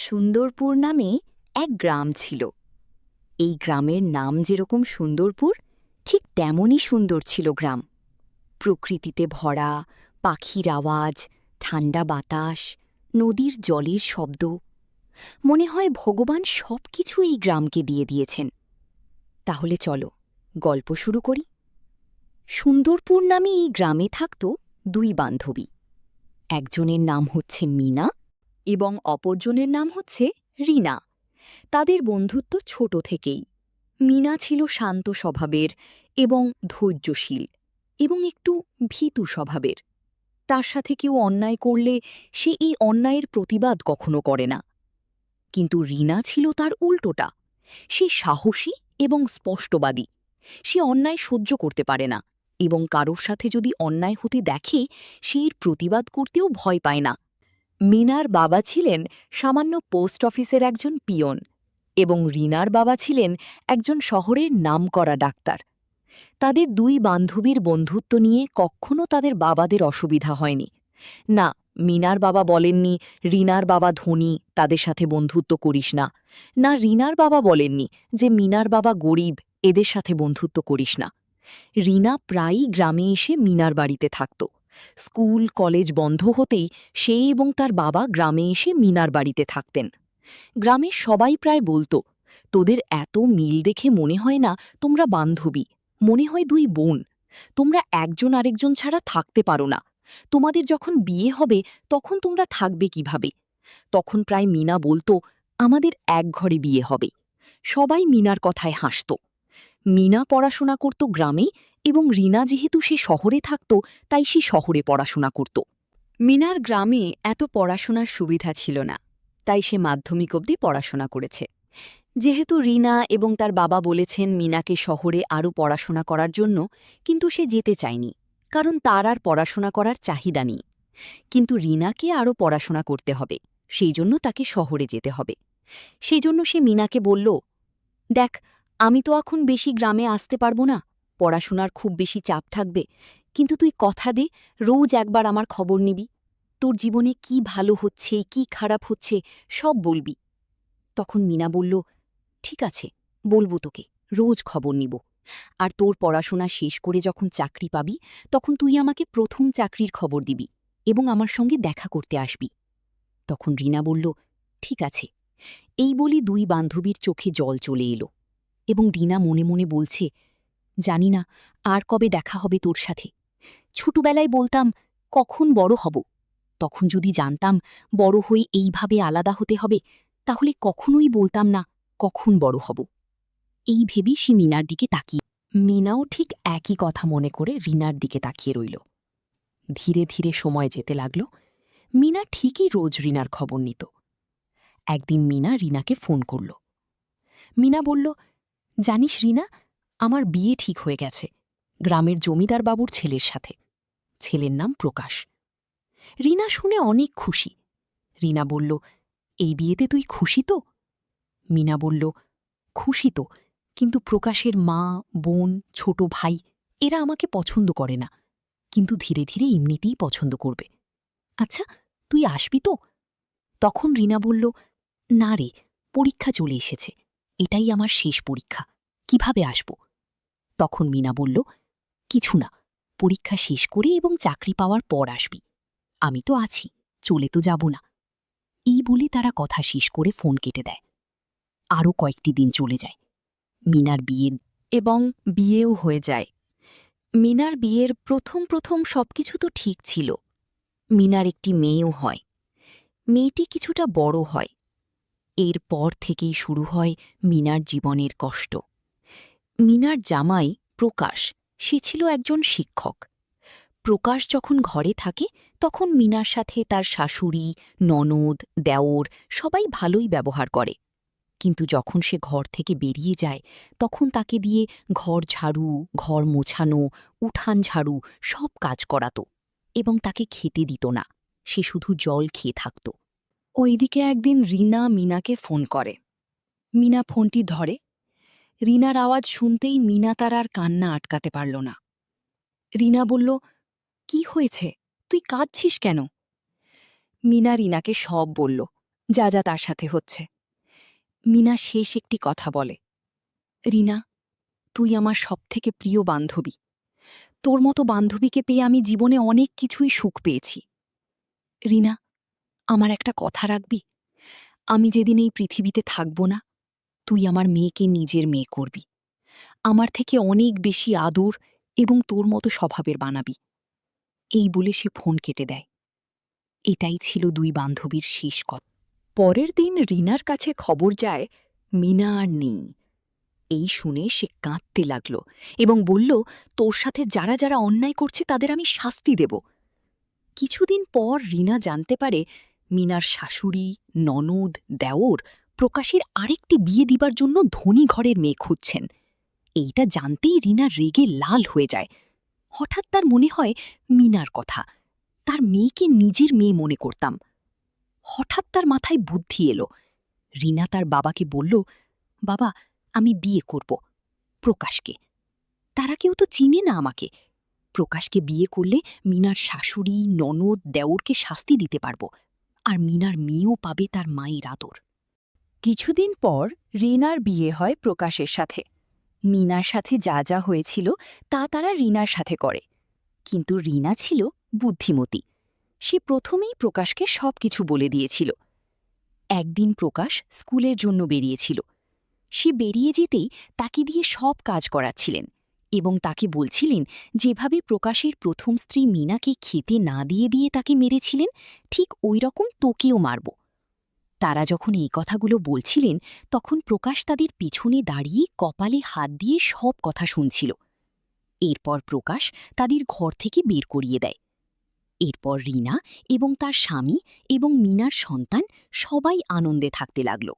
সুন্দরপুর নামে এক গ্রাম ছিল। এই গ্রামের নাম যেরকম সুন্দরপুর, ঠিক তেমনই সুন্দর ছিল গ্রাম। প্রকৃতিতে ভরা, পাখির আওয়াজ, ঠান্ডা বাতাস, নদীর জলের শব্দ। মনে হয় ভগবান সবকিছু এই গ্রামকে দিয়ে দিয়েছেন। তাহলে চলো গল্প শুরু করি। সুন্দরপুর নামে এই গ্রামে থাকত দুই বান্ধবী। একজনের নাম হচ্ছে মিনা এবং অপরজনের নাম হচ্ছে রিনা। তাদের বন্ধুত্ব ছোট থেকেই। মিনা ছিল শান্ত স্বভাবের এবং ধৈর্যশীল এবং একটু ভীতু স্বভাবের। তার সাথে কেউ অন্যায় করলে সে এই অন্যায়ের প্রতিবাদ কখনো করে না। কিন্তু রিনা ছিল তার উল্টোটা। সে সাহসী এবং স্পষ্টবাদী। সে অন্যায় সহ্য করতে পারে না এবং কারোর সাথে যদি অন্যায় হতে দেখে সে এর প্রতিবাদ করতেও ভয় পায় না। মিনার বাবা ছিলেন সামান্য পোস্ট অফিসের একজন পিয়ন এবং রিনার বাবা ছিলেন একজন শহরের নামকরা ডাক্তার। তাদের দুই বান্ধবীর বন্ধুত্ব নিয়ে কখনো তাদের বাবাদের অসুবিধা হয়নি। না, মিনার বাবা বলেননি রিনার বাবা ধনী, তাদের সাথে বন্ধুত্ব করিস না। না, রিনার বাবা বলেননি যে মিনার বাবা গরিব, এদের সাথে বন্ধুত্ব করিস না। রিনা প্রায়ই গ্রামে এসে মিনার বাড়িতে থাকত। স্কুল কলেজ বন্ধ হতেই সে এবং তার বাবা গ্রামে এসে মিনার বাড়িতে থাকতেন। গ্রামের সবাই প্রায় বলতো, তোদের এত মিল দেখে মনে হয় না তোমরা বান্ধবী, মনে হয় দুই বোন। তোমরা একজন আরেকজন ছাড়া থাকতে পারো না। তোমাদের যখন বিয়ে হবে তখন তোমরা থাকবে কিভাবে? তখন প্রায় মিনা বলতো, আমাদের এক ঘরে বিয়ে হবে। সবাই মিনার কথায় হাসত। মিনা পড়াশোনা করত গ্রামে এবং রিনা যেহেতু সে শহরে থাকত তাই সে শহরে পড়াশোনা করত। মিনার গ্রামে এত পড়াশোনার সুবিধা ছিল না, তাই সে মাধ্যমিক অবধি পড়াশোনা করেছে। যেহেতু রিনা এবং তার বাবা বলেছেন মিনাকে শহরে আরও পড়াশোনা করার জন্য, কিন্তু সে যেতে চায়নি, কারণ তার আর পড়াশোনা করার চাহিদা নেই। কিন্তু রিনাকে আরও পড়াশোনা করতে হবে, সেই জন্য তাকে শহরে যেতে হবে। সেই জন্য সে মিনাকে বলল, দেখ, আমি তো এখন বেশি গ্রামে আসতে পারবো না, পড়াশোনার খুব বেশি চাপ থাকবে, কিন্তু তুই কথা দে রোজ একবার আমার খবর নিবি। তোর জীবনে কি ভালো হচ্ছে কি খারাপ হচ্ছে সব বলবি। তখন মিনা বলল, ঠিক আছে, বলবো তোকে, রোজ খবর নিব। আর তোর পড়াশোনা শেষ করে যখন চাকরি পাবি তখন তুই আমাকে প্রথম চাকরির খবর দিবি এবং আমার সঙ্গে দেখা করতে আসবি। তখন রিনা বলল, ঠিক আছে। এই বলি দুই বান্ধবীর চোখে জল চলে এলো এবং রিনা মনে মনে বলছে, জানি না আর কবে দেখা হবে তোর সাথে। ছোটবেলায় বলতাম কখন বড় হব, তখন যদি জানতাম বড় হয়ে এইভাবে আলাদা হতে হবে তাহলে কখনোই বলতাম না কখন বড় হব। এই ভেবে সে মিনার দিকে তাকিয়ে। মিনাও ঠিক একই কথা মনে করে রিনার দিকে তাকিয়ে রইল। ধীরে ধীরে সময় যেতে লাগল। মিনা ঠিকই রোজ রিনার খবর নিত। একদিন মিনা রিনাকে ফোন করল। মিনা বলল, জানিস রিনা, আমার বিয়ে ঠিক হয়ে গেছে গ্রামের জমিদার বাবুর ছেলের সাথে। ছেলের নাম প্রকাশ। রিনা শুনে অনেক খুশি। রিনা বলল, এই বিয়েতে তুই খুশি তো? মিনা বলল, খুশি তো, কিন্তু প্রকাশের মা, বোন, ছোট ভাই এরা আমাকে পছন্দ করে না, কিন্তু ধীরে ধীরে এমনিতেই পছন্দ করবে। আচ্ছা, তুই আসবি তো? তখন রিনা বলল, না রে, পরীক্ষা চলে এসেছে, এটাই আমার শেষ পরীক্ষা, কিভাবে আসব? তখন মিনা বলল, কিছু না, পরীক্ষা শেষ করে এবং চাকরি পাওয়ার পর আসবি, আমি তো আছি, চলে তো যাব না। এই বলে তারা কথা শেষ করে ফোন কেটে দেয়। আরও কয়েকটি দিন চলে যায়। মিনার বিয়ের এবং বিয়েও হয়ে যায়। মিনার বিয়ের প্রথম প্রথম সবকিছু তো ঠিক ছিল। মিনার একটি মেয়েও হয়। মেয়েটি কিছুটা বড় হয়। এরপর থেকেই শুরু হয় মিনার জীবনের কষ্ট। মিনার জামাই প্রকাশ, সে ছিল একজন শিক্ষক। প্রকাশ যখন ঘরে থাকে তখন মিনার সাথে তার শাশুড়ি, ননদ, দেওর সবাই ভালোই ব্যবহার করে। কিন্তু যখন সে ঘর থেকে বেরিয়ে যায় তখন তাকে দিয়ে ঘর ঝাড়ু, ঘর মোছানো, উঠান ঝাড়ু সব কাজ করাত এবং তাকে খেতে দিত না, সে শুধু জল খেয়ে থাকত। ওইদিকে একদিন রিনা মিনাকে ফোন করে। মিনা ফোনটি ধরে। রিনার আওয়াজ শুনতেই মিনা তার আর কান্না আটকাতে পারল না। রিনা বলল, কি হয়েছে, তুই কাঁদছিস কেন? মিনা রিনাকে সব বলল। যা যা তার সাথে হচ্ছে। মিনা শেষ একটি কথা বলে, রিনা, তুই আমার সবথেকে প্রিয় বান্ধবী। তোর মতো বান্ধবীকে পেয়ে আমি জীবনে অনেক কিছুই সুখ পেয়েছি। রিনা, আমার একটা কথা রাখবি? আমি যেদিন এই পৃথিবীতে থাকব না, তুই আমার মেয়েকে নিজের মেয়ে করবি। আমার থেকে অনেক বেশি আদর এবং তোর মতো স্বভাবের বানাবি। এই বলে সে ফোন কেটে দেয়। এটাই ছিল দুই বান্ধবীর শেষ কথা। পরের দিন রিনার কাছে খবর যায় মিনা আর নেই। এই শুনে সে কাঁদতে লাগল এবং বলল, তোর সাথে যারা যারা অন্যায় করছে তাদের আমি শাস্তি দেব। কিছুদিন পর রিনা জানতে পারে মিনার শাশুড়ি, ননদ, দেওর প্রকাশের আরেকটি বিয়ে দিবার জন্য ধনী ঘরের মেয়ে খুঁজছেন। এইটা জানতেই রিনা রেগে লাল হয়ে যায়। হঠাৎ তার মনে হয় মিনার কথা, তার মেয়েকে নিজের মেয়ে মনে করতাম। হঠাৎ তার মাথায় বুদ্ধি এলো। রিনা তার বাবাকে বলল, বাবা, আমি বিয়ে করব প্রকাশকে। তারা কেউ তো চিনে না আমাকে। প্রকাশকে বিয়ে করলে মিনার শাশুড়ি, ননদ, দেওরকে শাস্তি দিতে পারব, আর মিনার মেয়েও পাবে তার মায়ের আদর। কিছুদিন পর রিনার বিয়ে হয় প্রকাশের সাথে। মিনার সাথে যা যা হয়েছিল তা তারা রিনার সাথে করে। কিন্তু রিনা ছিল বুদ্ধিমতী। সে প্রথমেই প্রকাশকে সবকিছু বলে দিয়েছিল। একদিন প্রকাশ স্কুলের জন্য বেরিয়েছিল। সে বেরিয়ে যেতেই তাকে দিয়ে সব কাজ করাচ্ছিলেন এবং তাকে বলছিলেন, যেভাবে প্রকাশের প্রথম স্ত্রী মিনাকে খেতে না দিয়ে দিয়ে তাকে মেরেছিলেন, ঠিক ওই রকম তোকেও মারব। তারা যখন এই কথাগুলো বলছিলেন, তখন প্রকাশ তাদের পিছনে দাঁড়িয়ে কপালে হাত দিয়ে সব কথা শুনছিল। এরপর প্রকাশ তাদের ঘর থেকে বের করিয়ে দেয়। এরপর রিনা এবং তার স্বামী এবং মিনার সন্তান সবাই আনন্দে থাকতে লাগল।